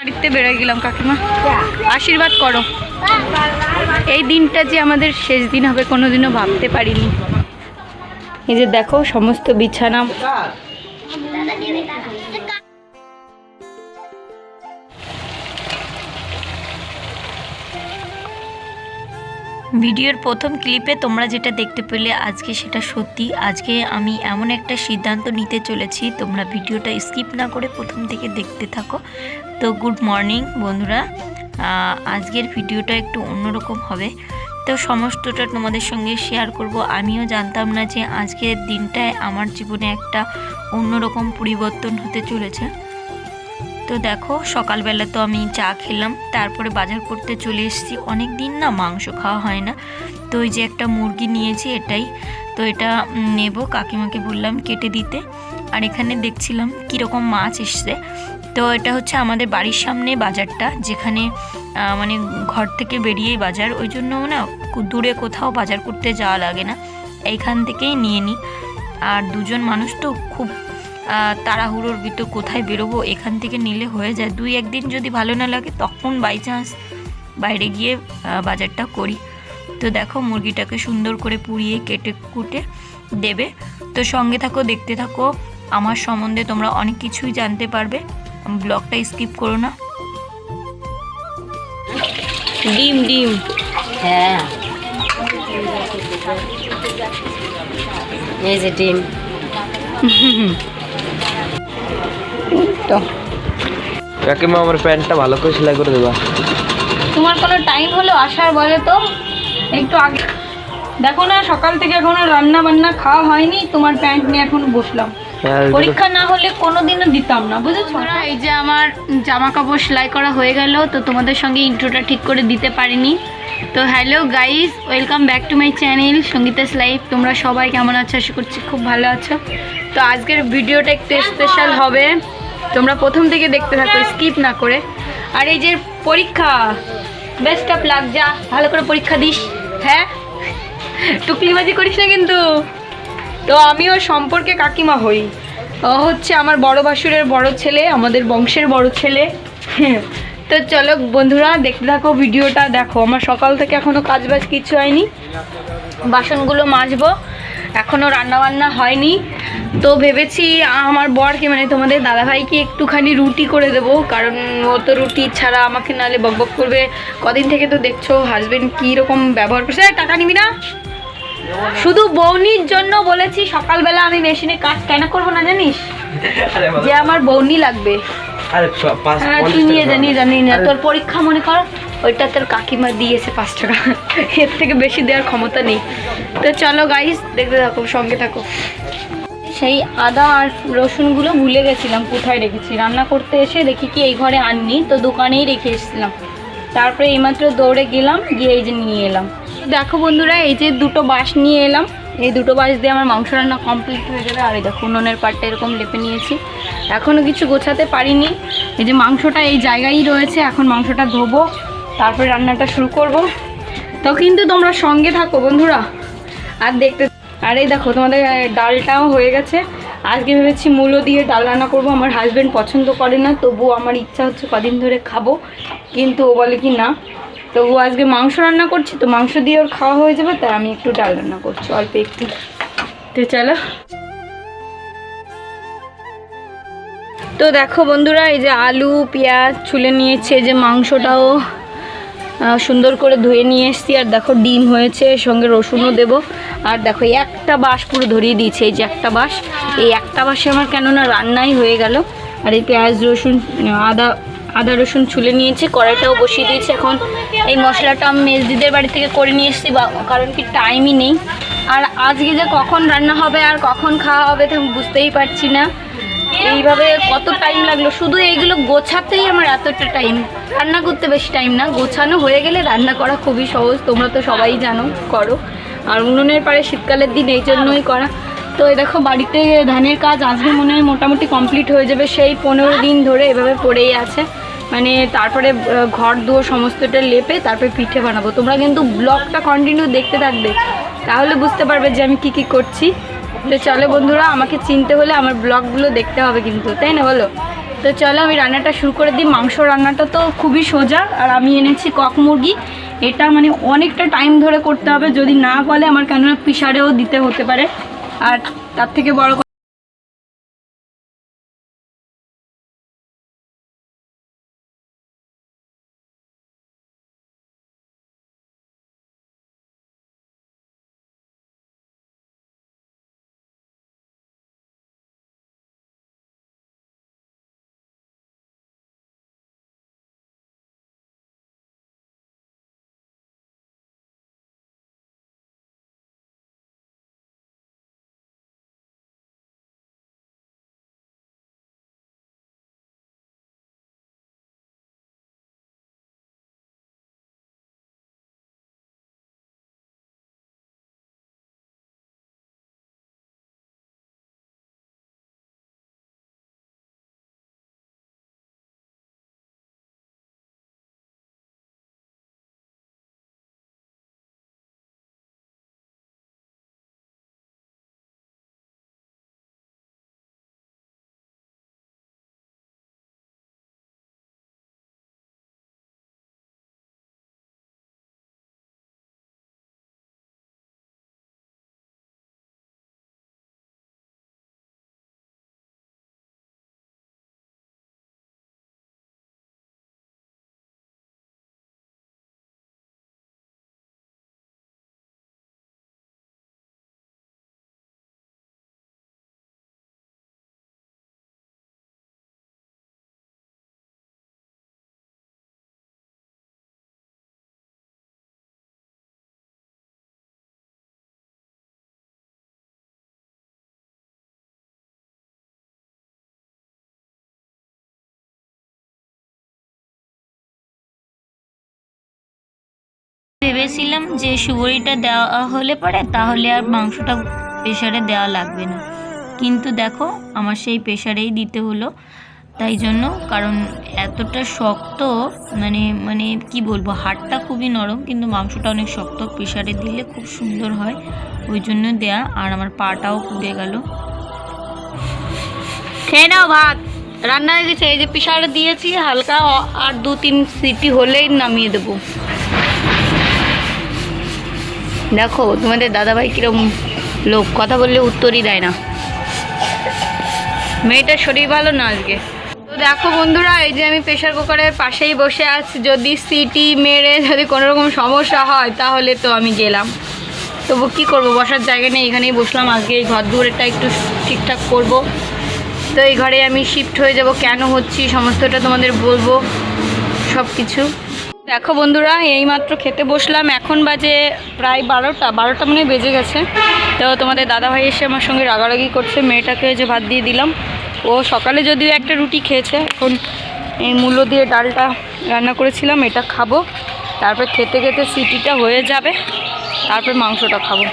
বাড়িতে বেড়ে গেলাম কাকিমা, আশীর্বাদ করো। এই দিনটা যে আমাদের শেষ দিন হবে কোনোদিনও ভাবতে পারিনি। এই যে দেখো সমস্ত বিছানা, ভিডিওর প্রথম ক্লিপে তোমরা যেটা দেখতে পেলে আজকে সেটা সত্যি। আজকে আমি এমন একটা সিদ্ধান্ত নিতে চলেছি, তোমরা ভিডিওটা স্কিপ না করে প্রথম থেকে দেখতে থাকো। তো গুড মর্নিং বন্ধুরা, আজকের ভিডিওটা একটু অন্যরকম হবে, তো সমস্তটা তোমাদের সঙ্গে শেয়ার করব। আমিও জানতাম না যে আজকের দিনটায় আমার জীবনে একটা অন্যরকম পরিবর্তন হতে চলেছে। তো দেখো সকালবেলা তো আমি চা খেলাম, তারপরে বাজার করতে চলে এসেছি। অনেক দিন না মাংস খাওয়া হয় না, তো ওই যে একটা মুরগি নিয়েছি এটাই, তো এটা নেব, কাকিমাকে বললাম কেটে দিতে। আর এখানে দেখছিলাম কীরকম মাছ এসছে। তো এটা হচ্ছে আমাদের বাড়ির সামনে বাজারটা, যেখানে মানে ঘর থেকে বেরিয়েই বাজার, ওই জন্য না দূরে কোথাও বাজার করতে যাওয়া লাগে না, এইখান থেকেই নিয়ে নিই। আর দুজন মানুষ তো খুব তাড়াহুড়োর ভিতর কোথায় বেরোবো, এখান থেকে নিলে হয়ে যায়। দুই একদিন যদি ভালো না লাগে তখন বাই চান্স বাইরে গিয়ে বাজারটা করি। তো দেখো মুরগিটাকে সুন্দর করে পুড়িয়ে কেটে কুটে দেবে। তো সঙ্গে থাকো, দেখতে থাকো, আমার সম্বন্ধে তোমরা অনেক কিছুই জানতে পারবে, ব্লগটা স্কিপ করো না। ডিম ডিম, হ্যাঁ এই যে ডিম। তো কাকিমা আমার প্যান্টটা ভালো করে সেলাই করে দেবা। তোমার কোনো টাইম হলো আসার, বলে তো একটু আগে। দেখো না সকাল থেকে এখনো রান্না বান্না খাওয়া হয়নি, তোমার প্যান্ট নিয়ে এখন বসলাম। পরীক্ষা না হলে কোনোদিনও দিতাম না, বুঝেছো? এই যে আমার জামা কাপড় সেলাই করা হয়ে গেল, তো তোমাদের সঙ্গে ইন্ট্রোটা ঠিক করে দিতে পারিনি। তো hello guys, welcome back to my channel Sangeeta's life. তোমরা সবাই কেমন আছো? আশা করছি খুব ভালো আছো। তো আজকের ভিডিওটা একটু স্পেশাল হবে, তোমরা প্রথম থেকে দেখতে থাকো স্কিপ না করে। আর এই যে পরীক্ষা, বেস্ট অফ লাক, যা ভালো করে পরীক্ষা দিস। হ্যাঁ, টুকলিবাজি করিস না কিন্তু। তো আমি ওর সম্পর্কে কাকিমা হই, ও হচ্ছে আমার বড় ভাসুরের বড় ছেলে, আমাদের বংশের বড় ছেলে। তো চলো বন্ধুরা দেখতে থাকো ভিডিওটা। দেখো আমার সকাল থেকে এখনও কাজবাজ কিছু হয়নি, বাসনগুলো মাজবো, এখনও রান্নাবান্না হয়নি। তো ভেবেছি আমার বরকে মানে তোমাদের দাদাভাইকে একটুখানি রুটি করে দেবো, কারণ ও তো রুটি ছাড়া আমাকে নাহলে বকবক করবে। কদিন থেকে তো দেখছো হাজবেন্ড কীরকম ব্যবহার করছে। টাকা নিবি না? শুধু বৌনির জন্য বলেছি, সকালবেলা আমি মেশিনে কাজ কেন করবো না জানিস, যে আমার বৌনি লাগবে। হ্যাঁ তুই নিয়ে জানি না, তোর পরীক্ষা মনে কর, ওইটা তোর কাকিমা দিয়েছে 5 টাকা, এর থেকে বেশি দেওয়ার ক্ষমতা নেই। তো চলো গাইস দেখতে থাকো, সঙ্গে থাকো। সেই আদা আর রসুনগুলো ভুলে গেছিলাম কোথায় রেখেছি, রান্না করতে এসে দেখি কি এই ঘরে আননি, তো দোকানেই রেখে এসেছিলাম। তারপরে এইমাত্র দৌড়ে গেলাম, গিয়ে এই যে নিয়ে এলাম। দেখো বন্ধুরা এই যে 2টো বাঁশ নিয়ে এলাম, এই 2টো বাঁশ দিয়ে আমার মাংস রান্না কমপ্লিট হয়ে যাবে। আর এই দেখো উনুনের পাটটা এরকম লেপে নিয়েছি, এখনও কিছু গোছাতে পারিনি। এই যে মাংসটা এই জায়গায়ই রয়েছে, এখন মাংসটা ধোবো, তারপরে রান্নাটা শুরু করব। তো কিন্তু তোমরা সঙ্গে থাকো বন্ধুরা আর দেখতে। আর এই দেখো তোমাদের ডালটাও হয়ে গেছে। আজকে ভেবেছি মূলো দিয়ে ডাল রান্না করবো, আমার হাজব্যান্ড পছন্দ করে না, তবুও আমার ইচ্ছা হচ্ছে কদিন ধরে খাবো, কিন্তু ও বলে কি না। তো ও আজকে মাংস রান্না করছি, তো মাংস দিয়ে ওর খাওয়া হয়ে যাবে, তাই আমি একটু ডাল রান্না করছি অল্প একটু। তো চলো। তো দেখো বন্ধুরা এই যে আলু পেঁয়াজ ছুলে নিয়েছে, যে মাংসটাও সুন্দর করে ধুয়ে নিয়ে এসেছি। আর দেখো ডিম হয়েছে, সঙ্গে রসুনও দেবো। আর দেখো একটা বাঁশ পুরো ধরিয়ে দিয়েছে, এই যে একটা বাঁশ, এই একটা বাঁশে আমার কেননা রান্নাই হয়ে গেল। আর এই পেঁয়াজ রসুন আদা রসুন ছুলে নিয়েছি, কড়াইটাও বসিয়ে দিয়েছি। এখন এই মশলাটা আমি মেজদিদের বাড়ি থেকে করে নিয়ে এসেছি, কারণ কি টাইমই নেই। আর আজকে যে কখন রান্না হবে আর কখন খাওয়া হবে তো বুঝতেই পারছি না। এইভাবে কত টাইম লাগলো, শুধু এইগুলো গোছাতেই আমার এতটা টাইম, রান্না করতে বেশি টাইম না, গোছানো হয়ে গেলে রান্না করা খুবই সহজ, তোমরা তো সবাই জানো করো। আর উনুনের পাড়ে শীতকালের দিন এই জন্যই করা। তো এই দেখো বাড়িতে ধানের কাজ আজকে মনে হয় মোটামুটি কমপ্লিট হয়ে যাবে, সেই 15 দিন ধরে এভাবে পড়েই আছে। মানে তারপরে ঘর দুয়ার সমস্তটা লেপে তারপরে পিঠে বানাবো। তোমরা কিন্তু ব্লগটা কন্টিনিউ দেখতে থাকবে, তাহলে বুঝতে পারবে যে আমি কি করছি। তো চলো বন্ধুরা, আমাকে চিনতে হলে আমার ব্লগগুলো দেখতে হবে কিন্তু, তাই না বলো? তো চলো আমি রান্নাটা শুরু করে দিই। মাংস রান্নাটা তো খুবই সোজা, আর আমি এনেছি কক মুরগি। এটা মানে অনেকটা টাইম ধরে করতে হবে, যদি না বলে আমার কেননা প্রেসারেও দিতে হতে পারে। আর তার থেকে বড় ভেবেছিলাম যে সুবড়িটা দেওয়া হলে পরে তাহলে আর মাংসটা প্রেসারে দেওয়া লাগবে না, কিন্তু দেখো আমার সেই প্রেসারেই দিতে হলো। তাই জন্য, কারণ এতটা শক্ত, মানে মানে কি বলবো, হাড়টা খুবই নরম কিন্তু মাংসটা অনেক শক্ত, প্রেসারে দিলে খুব সুন্দর হয়, ওই জন্য দেয়া। আর আমার পাটাও পুড়ে গেল। খেয়ে নাও ভাত, রান্না হয়ে গেছে। এই যে প্রেসারে দিয়েছি, হালকা আর 2-3 সিটি হলেই নামিয়ে দেবো। দেখো তোমাদের দাদাভাই কিরম লোক, কথা বললে উত্তরই দেয় না। মেয়েটার শরীর ভালো না আজকে। তো দেখো বন্ধুরা, এই যে আমি প্রেসার কুকারের পাশেই বসে আছি। যদি সিটি মেরে যদি কোনো রকম সমস্যা হয় তাহলে তো আমি গেলাম। তবু কী করব, বসার জায়গা নেই, এখানেই বসলাম। আজকে এই ঘর দুয়ারটা একটু ঠিকঠাক করব। তো এই ঘরে আমি শিফট হয়ে যাব, কেন হচ্ছি সমস্তটা তোমাদের বলবো সব কিছু। দেখো বন্ধুরা, এইমাত্র খেতে বসলাম। এখন বাজে প্রায় 12টা মনে বেজে গেছে। তো তোমাদের দাদাভাই এসে আমার সঙ্গে রাগারাগি করছে। মেয়েটাকে যে ভাত দিয়ে দিলাম, ও সকালে যদিও একটা রুটি খেয়েছে। এখন এই মূলো দিয়ে ডালটা রান্না করেছিলাম, এটা খাবো। তারপর খেতে খেতে সিটিটা হয়ে যাবে, তারপর মাংসটা খাবো।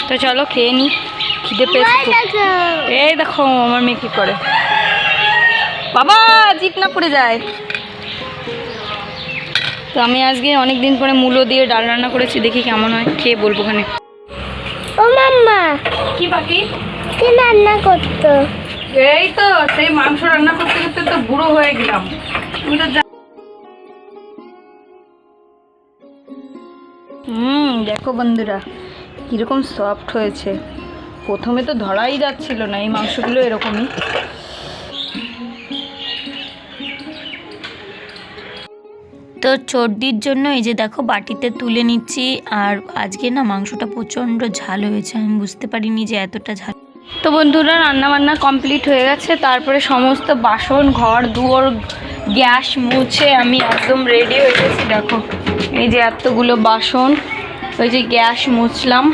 তো চলো খেয়ে নিই, খিদে পেয়েছে। এই দেখো আমার মেয়ে কী করে, বাবা জিপ না পড়ে যায়। তো আমি আজকে অনেক দিন পরে মূলো দিয়ে ডাল রান্না করেছি, দেখি কেমন হয়, খেয়ে বলবো। ওখানে ও মাম্মা, কি বাকি কি রান্না করতো? এই তো সেই মাংস রান্না করতে করতে তো বুড়ো হয়ে গেলাম। তুমি তো দেখো বন্ধুরা কীরকম সফট হয়েছে। প্রথমে তো ধরাই যাচ্ছিল না, এই মাংসগুলো এরকমই। তো চর্দির জন্য এই যে দেখো বাটিতে তুলে নিচ্ছি। আর আজকে না মাংসটা প্রচণ্ড ঝাল হয়েছে, আমি বুঝতে পারিনি যে এতটা ঝাল। তো বন্ধুরা রান্নাবান্না কমপ্লিট হয়ে গেছে। তারপরে সমস্ত বাসন, ঘর দুয়ার, গ্যাস মুছে আমি একদম রেডি হয়ে গেছি। দেখো এই যে এতগুলো বাসন, ওই যে গ্যাস মুছলাম,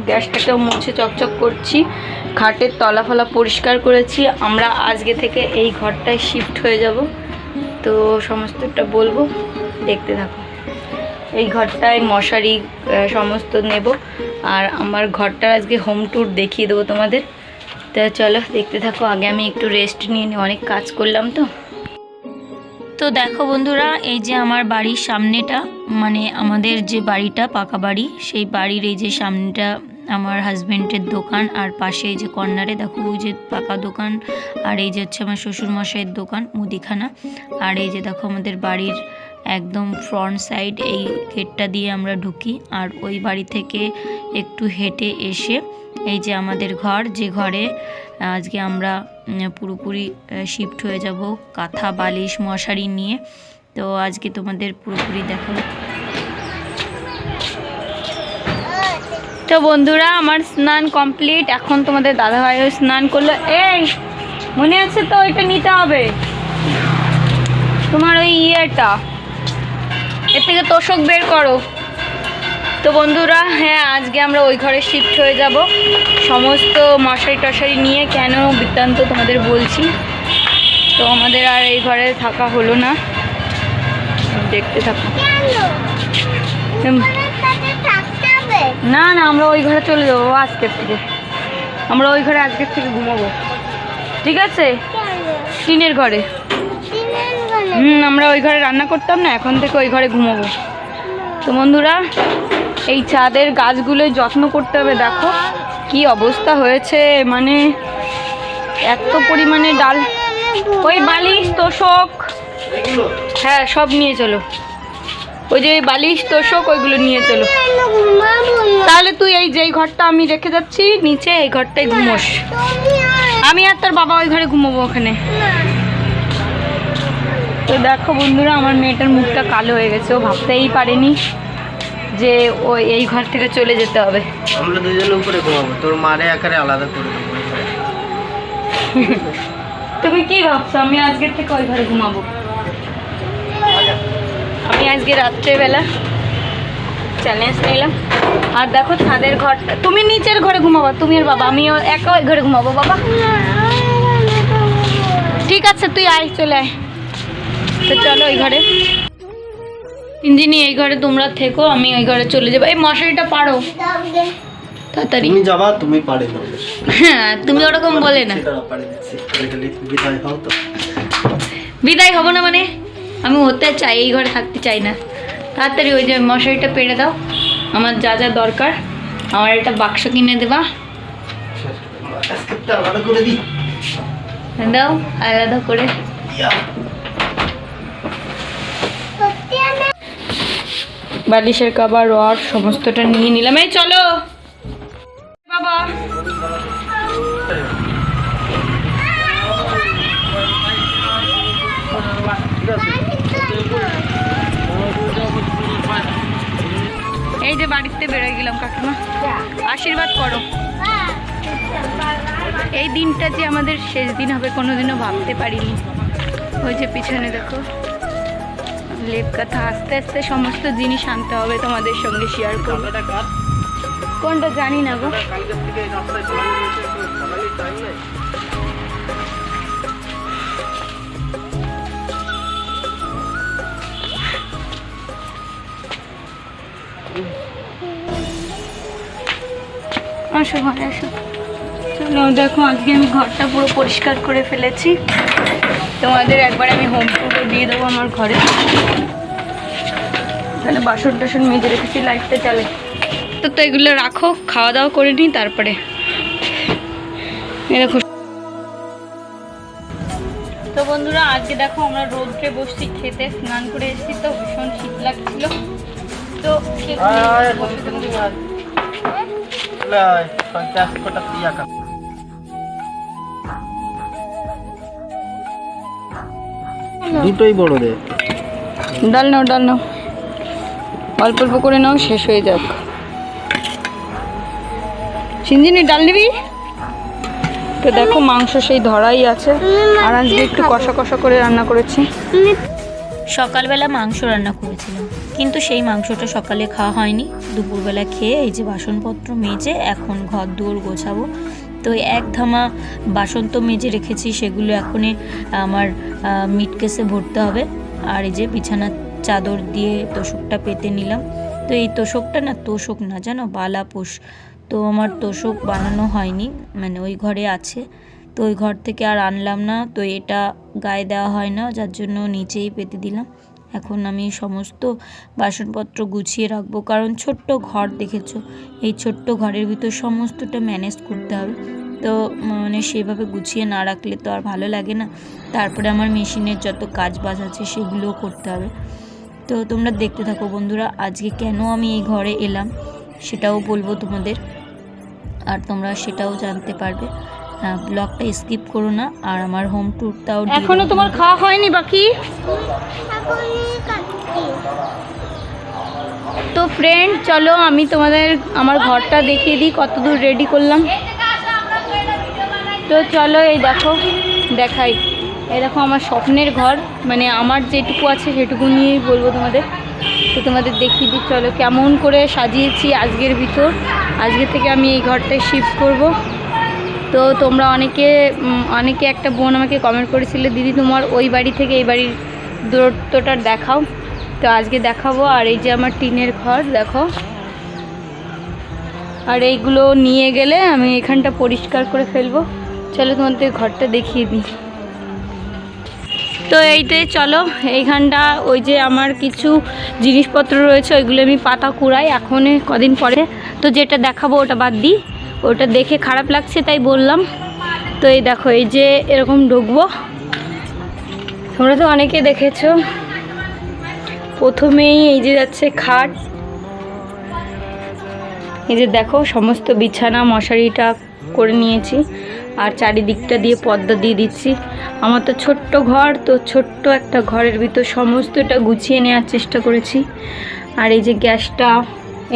গ্যাসটাকেও মুছে চকচক করছি। খাটের তলা ফলা পরিষ্কার করেছি। আমরা আজকে থেকে এই ঘরটায় শিফট হয়ে যাব, তো সমস্তটা বলবো, দেখতে থাকো। এই ঘরটায় মশারি সমস্ত নেব, আর আমার ঘরটার আজকে হোম ট্যুর দেখিয়ে দেবো তোমাদের। তো চলো দেখতে থাকো। আগে আমি একটু রেস্ট নিয়ে নিই, অনেক কাজ করলাম তো। তো দেখো বন্ধুরা, এই যে আমার বাড়ির সামনেটা, মানে আমাদের যে বাড়িটা পাকা বাড়ি, সেই বাড়ির এই যে সামনেটা আমার হাজবেন্ডের দোকান, আর পাশে এই যে কর্নারে দেখো ওই যে পাকা দোকান, আর এই যে হচ্ছে আমার শ্বশুরমশাইয়ের দোকান মুদিখানা। আর এই যে দেখো আমাদের বাড়ির একদম ফ্রন্ট সাইড, এই গেটটা দিয়ে আমরা ঢুকি। আর ওই বাড়ি থেকে একটু হেঁটে এসে এই যে আমাদের ঘর, যে ঘরে আজকে আমরা পুরোপুরি শিফট হয়ে যাব কাঁথা বালিশ মশারি নিয়ে। তো আজকে তোমাদের পুরোপুরি দেখাবো। তো বন্ধুরা আমার স্নান কমপ্লিট, এখন তোমাদের দাদাভাইও স্নান করলো। এই মনে আছে তো, এটা নিতে হবে তোমার ওই ইয়েটা, এর থেকে তোষক বের করো। তো বন্ধুরা হ্যাঁ, আজকে আমরা ওই ঘরে শিফট হয়ে যাব সমস্ত মশারি টশারি নিয়ে। কেন বৃত্তান্ত তোমাদের বলছি। তো আমাদের আর এই ঘরে থাকা হলো না, দেখতে থাকো। না না, আমরা ওই ঘরে চলে যাবো আজকের থেকে, আমরা ওই ঘরে আজকের থেকে ঘুমাবো, ঠিক আছে? টিনের ঘরে। আমরা ওই ঘরে রান্না করতাম না, এখন থেকে ওই ঘরে ঘুমাবো। তো বন্ধুরা এই ছাদের গাছগুলোর যত্ন করতে হবে। দেখো কি অবস্থা হয়েছে, মানে এত পরিমাণে ডাল। ওই বালিশ তোষক হ্যাঁ সব নিয়ে চলো, ওই যে বালিশ তোষক ওইগুলো নিয়ে চলো। তাহলে তুই এই যেই ঘরটা আমি রেখে যাচ্ছি নিচে, এই ঘরটাই ঘুমোস। আমি আর তোর বাবা ওই ঘরে ঘুমোবো ওখানে। তো দেখো বন্ধুরা আমার মেয়েটার মুখটা কালো হয়ে গেছে, ও ভাবতেই পারেনি যে ও এই ঘর থেকে চলে যেতে হবে। আমরা দুজনে উপরে ঘুমাবো, তোর মারে আকারে আলাদা করে দেবো। তুমি কি ভাবছো আমি আজকের থেকে ওই ঘরে ঘুমাবো? আমি আজকে রাত্রেবেলা চ্যালেঞ্জ নিলাম। আর দেখো ছাদের ঘরটা, তুমি নিচের ঘরে ঘুমাবো তুমি আর বাবা, আমিও একা ওই ঘরে ঘুমাবো। বাবা ঠিক আছে তুই আয়, চলে আয়। তো চলো ওই ঘরে, ইঞ্জিনি এই ঘরে তোমরা থেকো, আমি ওই ঘরে চলে যাবো। এই মশারিটা পারো তাড়াতাড়ি। তুমি যাবা, তুমি পারে না। হ্যাঁ তুমি ওরকম বলে না। বিদায় হও তো। বিদায় হব না মানে আমি হতে চাই, এই ঘরে থাকতে চাই না। তাড়াতাড়ি ওই যে মশারিটা পেরে দাও, আমার যা যা দরকার। আমার একটা বাক্স কিনে দেবা, দাও আলাদা করে। বালিশের কভার রড সমস্তটা নিয়ে নিলাম। এই চলো বাবা। এই যে বাড়িতে বেরোয় গেলাম কাকিমা, আশীর্বাদ করো। এই দিনটা যে আমাদের শেষ দিন হবে কোনোদিনও ভাবতে পারিনি। ওই যে পিছনে দেখো লেপ কথা, আস্তে আস্তে সমস্ত জিনিস আনতে হবে তোমাদের সঙ্গে শেয়ার করবো। কোনটা জানি না গো। আসো ঘরে আসো। চলো দেখো আজকে আমি ঘরটা পুরো পরিষ্কার করে ফেলেছি, তোমাদের একবার আমি হোম টুরও দিয়ে দেবো আমার ঘরে। তাহলে বাসন টাসন মেজে রেখেছি, লাইটটা চালে তো। তো এগুলো রাখো, খাওয়া দাওয়া করে নিই তারপরে। দেখো তো বন্ধুরা আজকে দেখো আমরা রোদ্রে বসছি খেতে, স্নান করে এসেছি তো ভীষণ শীত লাগছিল। তো দুটোই বড় দে। ডাল নাও ডাল নাও, অল্প অল্প করে নাও, শেষ হয়ে যাক। সিঞ্জিনি ডাল নিবি? তো দেখো মাংস সেই ধরাই আছে, আর আজকে একটু কষা কষা করে রান্না করেছি। সকালবেলা মাংস রান্না করেছিলাম, কিন্তু সেই মাংসটা সকালে খাওয়া হয়নি। দুপুরবেলা খেয়ে এই যে বাসনপত্র মেজে এখন ঘর দুয়ার গোছাবো। তো এক ধামা বাসন তো মেজে রেখেছি, সেগুলো এখনই আমার মিট কেসে ভরতে হবে। আর এই যে বিছানার চাদর দিয়ে তোষকটা পেতে নিলাম। তো এই তোষকটা না, তোষক না জানো, বালাপোষ। তো আমার তোষক বানানো হয়নি, মানে ওই ঘরে আছে, তো ওই ঘর থেকে আর আনলাম না। তো এটা গায়ে দেওয়া হয় না, যার জন্য নিচেই পেতে দিলাম। এখন আমি সমস্ত বাসনপত্র গুছিয়ে রাখবো, কারণ ছোট্ট ঘর দেখেছো, এই ছোট্ট ঘরের ভিতর সমস্তটা ম্যানেজ করতে হবে। তো মানে সেভাবে গুছিয়ে না রাখলে তো আর ভালো লাগে না। তারপরে আমার মেশিনের যত কাজ বাজ আছে সেগুলোও করতে হবে। তো তোমরা দেখতে থাকো বন্ধুরা, আজকে কেন আমি এই ঘরে এলাম সেটাও বলবো তোমাদের, আর তোমরা সেটাও জানতে পারবে। ব্লগটা স্কিপ করো না, আর আমার হোম ট্যুরটাও এখনো তোমার খাওয়া হয়নি বাকি? তো ফ্রেন্ড চলো আমি তোমাদের আমার ঘরটা দেখিয়ে দিই কতদূর রেডি করলাম। তো চলো এই দেখো দেখাই, এই দেখো আমার স্বপ্নের ঘর, মানে আমার যেটুকু আছে সেটুকু নিয়েই বলবো তোমাদের। তো তোমাদের দেখিয়ে দিই চলো কেমন করে সাজিয়েছি আজকের ভিতর। আজকে থেকে আমি এই ঘরটায় শিফট করব। তো তোমরা অনেকে একটা বোন আমাকে কমেন্ট করেছিলে, দিদি তোমার ওই বাড়ি থেকে এই বাড়ির দূরত্বটা দেখাও। তো আজকে দেখাবো। আর এই যে আমার টিনের ঘর দেখো, আর এইগুলো নিয়ে গেলে আমি এখানটা পরিষ্কার করে ফেলবো। চলো তোমাদের ঘরটা দেখিয়ে দিই। তো এইতে চলো এইখানটা ওই যে আমার কিছু জিনিসপত্র রয়েছে ওইগুলো আমি পাতা কুড়াই এখন কদিন পরে। তো যেটা দেখাবো ওটা বাদ দিই, ওটা দেখে খারাপ লাগছে তাই বললাম। তো এই দেখো এই যে এরকম ঢুকবো, তোমরা তো অনেকে দেখেছো। প্রথমেই এই যে যাচ্ছে খাট, এই যে দেখো সমস্ত বিছানা মশারিটা করে নিয়েছি, আর চারিদিকটা দিয়ে পর্দা দিয়ে দিচ্ছি। আমার তো ছোট্ট ঘর, তো ছোট্ট একটা ঘরের ভিতর সমস্তটা গুছিয়ে নেওয়ার চেষ্টা করেছি। আর এই যে গ্যাসটা,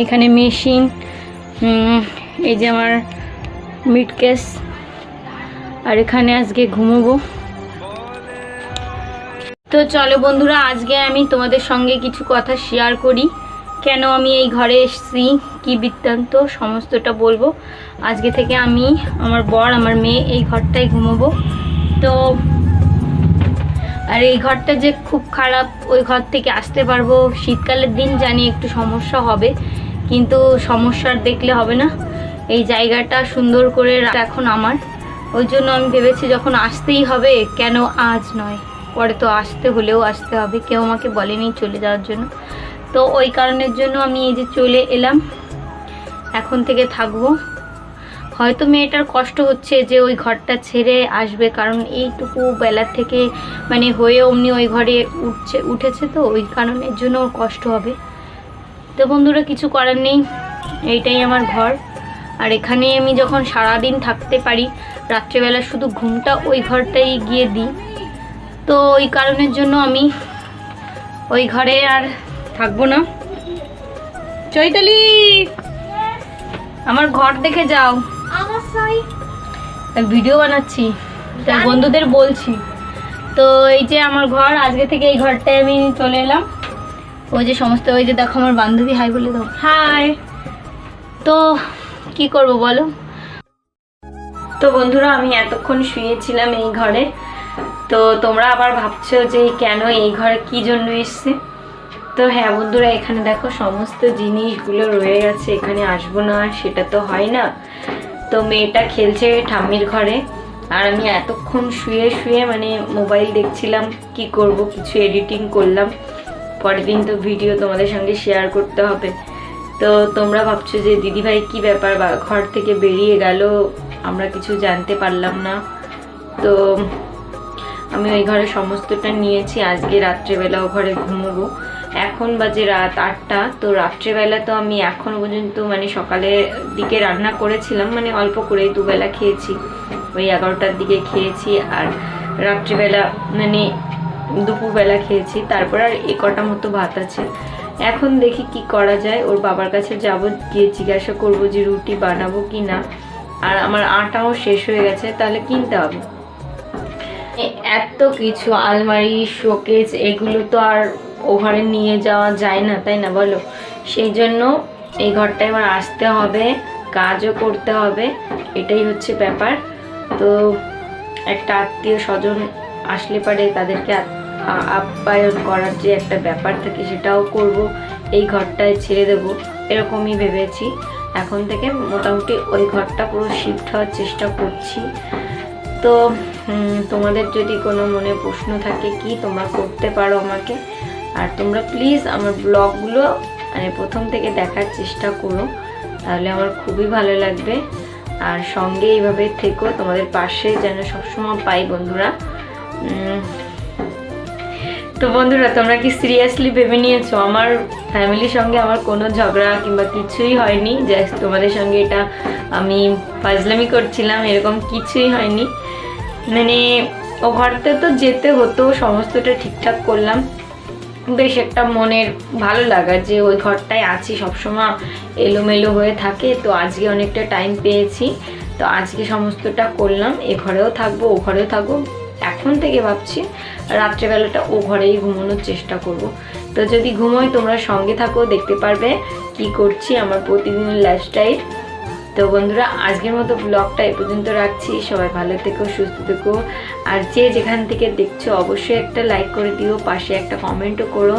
এখানে মেশিন, এই যে আমার মিট কেস, আর এখানে আজকে ঘুমোবো। তো চলো বন্ধুরা আজকে আমি তোমাদের সঙ্গে কিছু কথা শেয়ার করি, কেন আমি এই ঘরে এসেছি, কি বৃত্তান্ত সমস্তটা বলবো। আজকে থেকে আমি, আমার বর, আমার মেয়ে এই ঘরটায় ঘুমোবো। তো আর এই ঘরটা যে খুব খারাপ, ওই ঘর থেকে আসতে পারবো শীতকালের দিন, জানি একটু সমস্যা হবে, কিন্তু সমস্যার দেখলে হবে না। এই জায়গাটা সুন্দর করে এখন আমার, ওই জন্য আমি ভেবেছি যখন আসতেই হবে কেন আজ নয়, পরে তো আসতে হলেও আসতে হবে, কেউ আমাকে বলেনি চলে যাওয়ার জন্য। তো ওই কারণের জন্য আমি এই যে চলে এলাম, এখন থেকে থাকবো। হয়তো মেয়েটার কষ্ট হচ্ছে যে ওই ঘরটা ছেড়ে আসবে, কারণ এইটুকু বেলা থেকে মানে হয়ে অমনি ওই ঘরে উঠেছে, তো ওই কারণের জন্য ওর কষ্ট হবে। তো বন্ধুরা কিছু করার নেই, এইটাই আমার ঘর। আর এখানে আমি যখন সারাদিন থাকতে পারি, রাত্রেবেলা শুধু ঘুমটা ওই ঘরটাই গিয়ে দিই। তো ওই কারণের জন্য আমি ওই ঘরে আর থাকবো না। চৈতালি আমার ঘর দেখে যাও, ভিডিও বানাচ্ছি তাই বন্ধুদের বলছি। তো এই যে আমার ঘর, আজকে থেকে এই ঘরটায় আমি চলে এলাম। ওই যে সমস্ত, ওই যে দেখো আমার বান্ধবী, হাই বলে দাও, হাই। তো কি করব বলো। তো বন্ধুরা আমি এতক্ষণ শুয়েছিলাম এই ঘরে। তো তোমরা আবার ভাবছো যে কেন এই ঘরে কি জন্য এসছে। তো হ্যাঁ বন্ধুরা, এখানে দেখো সমস্ত জিনিসগুলো রয়ে গেছে, এখানে আসবো না সেটা তো হয় না। তো মেয়েটা খেলছে ঠাম্মির ঘরে, আর আমি এতক্ষণ শুয়ে শুয়ে মানে মোবাইল দেখছিলাম, কি করব, কিছু এডিটিং করলাম। পরের দিন তো ভিডিও তোমাদের সঙ্গে শেয়ার করতে হবে। তো তোমরা ভাবছো যে দিদিভাই কি ব্যাপার, বা ঘর থেকে বেরিয়ে গেল, আমরা কিছু জানতে পারলাম না। তো আমি ওই ঘরে সমস্তটা নিয়েছি, আজকে রাত্রেবেলাও ঘরে ঘুমোবো। এখন বাজে রাত 8টা। তো রাত্রেবেলা তো আমি এখনো পর্যন্ত মানে সকালের দিকে রান্না করেছিলাম, মানে অল্প করেই দুবেলা খেয়েছি, ওই 11টার দিকে খেয়েছি, আর রাত্রেবেলা মানে দুপুরবেলা খেয়েছি, তারপর আর কটা মতো ভাত আছে। এখন দেখি কি করা যায়, ওর বাবার কাছে যাব, গিয়ে জিজ্ঞাসা করবো যে রুটি বানাবো কি না। আর আমার আটাও শেষ হয়ে গেছে, তাহলে কিনতে হবে। এত কিছু আলমারি, শোকেস, এগুলো তো আর ও ঘরে নিয়ে যাওয়া যায় না, তাই না বলো। সেই জন্য এই ঘরটায় আমার আসতে হবে, কাজও করতে হবে, এটাই হচ্ছে ব্যাপার। তো একটা আত্মীয় স্বজন আসলে পারে তাদেরকে আপ্যায়ন করার যে একটা ব্যাপার থাকে সেটাও করব, এই ঘরটায় ছেড়ে দেবো এরকমই ভেবেছি। এখন থেকে মোটামুটি ওই ঘরটা পুরো শিফট হওয়ার চেষ্টা করছি। তো তোমাদের যদি কোনো মনে প্রশ্ন থাকে কি তোমরা করতে পারো আমাকে, আর তোমরা প্লিজ আমার ব্লগগুলো মানে প্রথম থেকে দেখার চেষ্টা করো, তাহলে আমার খুবই ভালো লাগবে। আর সঙ্গে এইভাবে থেকো, তোমাদের পাশে যেন সবসময় পাই বন্ধুরা। তো বন্ধুরা, তোমরা কি সিরিয়াসলি ভেবে নিয়েছো আমার ফ্যামিলির সঙ্গে আমার কোনো ঝগড়া কিংবা কিছুই হয়নি? জাস্ট তোমাদের সঙ্গে এটা আমি ফাজলামি করছিলাম, এরকম কিছুই হয়নি। মানে ও ঘরতে তো যেতে হতো, সমস্তটা ঠিকঠাক করলাম, বেশ একটা মনের ভালো লাগা যে ওই ঘরটায় আছি, সবসময় এলোমেলো হয়ে থাকে। তো আজকে অনেকটা টাইম পেয়েছি, তো আজকে সমস্তটা করলাম। এ ঘরেও থাকবো, ও ঘরেও থাকবো। এখন থেকে ভাবছি রাত্রেবেলাটা ও ঘরেই ঘুমানোর চেষ্টা করব। তো যদি ঘুমোই তোমরা সঙ্গে থাকো, দেখতে পারবে কি করছি আমার প্রতিদিনের লাইফস্টাইল। তো বন্ধুরা, আজকের মতো ব্লগটা এ পর্যন্ত রাখছি। সবাই ভালো থেকো, সুস্থ থেকো। আর যে যেখান থেকে দেখছো অবশ্যই একটা লাইক করে দিও, পাশে একটা কমেন্টও করো।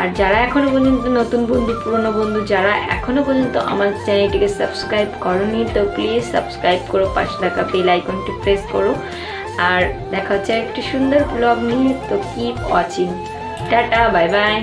আর যারা এখনও পর্যন্ত নতুন বন্ধু, পুরনো বন্ধু যারা এখনও পর্যন্ত আমার চ্যানেলটিকে সাবস্ক্রাইব করোনি, তো প্লিজ সাবস্ক্রাইব করো, পাশে থাকা বেল আইকনটি প্রেস করো। আর দেখা হচ্ছে একটি সুন্দর ব্লগ নিয়ে। তো keep watching, tata, bye bye.